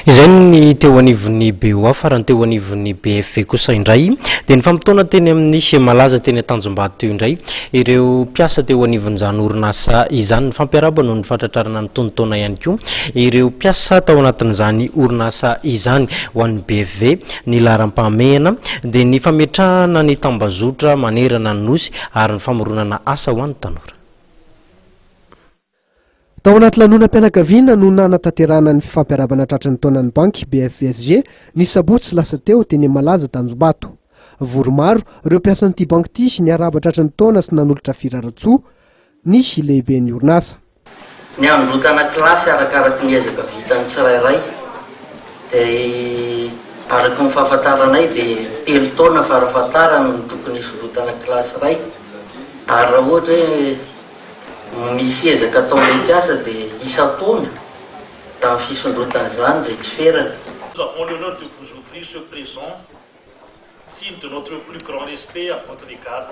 Izay ny teo anivon'ny BOA farany teo anivon'ny BFV kosa indray dia ny fampitona teny amin'ny malaza teny Tanjombato teo indray ireo mpiasa teo anivon'izany orinasa izany ny fampiarabana noho ny fahatratrarana ny tontaona ihany koa ireo mpiasa tao anatin'izany orinasa izany ho an'ny BFV ny laharam-pahamehana dia ny fametrahana ny tambazotra manerana ny nosy ary ny famoronana asa ho an'ny tanora. Tao anaty lanonam-pianakaviana no nanatanterahana ny fampiarabana tratran'ny taonan'ny banky BFVSG ny sabotsy lasa teo teny malaza Tanjombato. Voromaro ireo mpiasan'ity banky ity sy niaraba tratran'ny taona sy nanolotra firara-tsoa ny lehiben'ny orinasa. Ny androtana kilasy arakaraky ny ezaka vitan'ny tsirairay izay araka ny fahafantaranay dia 3 taona farafahatarany no tokony hisondrotana kilasy ray ary raha ohatra hoe misy ezaka ataon'ilay mpiasa dia isa-taona raha fisondrotana izany izay tsy ferany. Nous avons l'honneur de vous offrir ce présent, signe de notre plus grand respect à votre égard.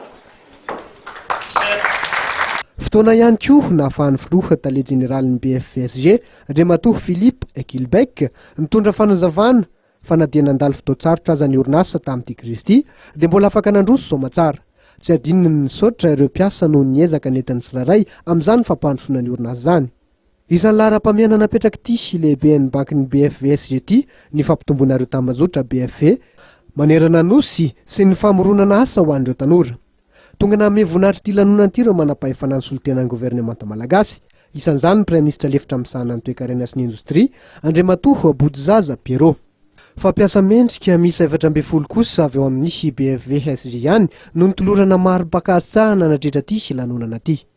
Fotoana ihany koa nahafahan'ny filoha tale jeneralin'ny BFVSG Andriamatoa Philippe Ekilbeck nitondra fanazavana fanadiana andalo fotoatsarotra aza ny orinasa tamin'ity Kristy dia mbola afaka nandroso soamatsara. Tsy adinony ny saotra ireo mpiasa noho ny ezaka nentin'ny tsirairay amin'izany fampandrosoana ny orinasa izany. Isan'ny laharam-pahamehana napetraka ity sy lehiben'ny bankin'ny BFVSG ity ny fampitomboana ireo tambazotra BFV manerana nosy sy ny famoronana asa ho an'ireo tanora. Tonga nanome voninahitra ity lanonana ity ireo manam-pahefana ny solotenan'ny governemanta malagasy. Isan'izany ny Praiminisitra lefitra misahana ny toe-karena sy ny indostria Andriamatoa Boutzaza Pierrot. Fampiasa mendrika misy 720 kosa avy eo amin'ny BFVSG ihany no nitolorana maro mpakatsahana nadritra ity sy lanonana ity.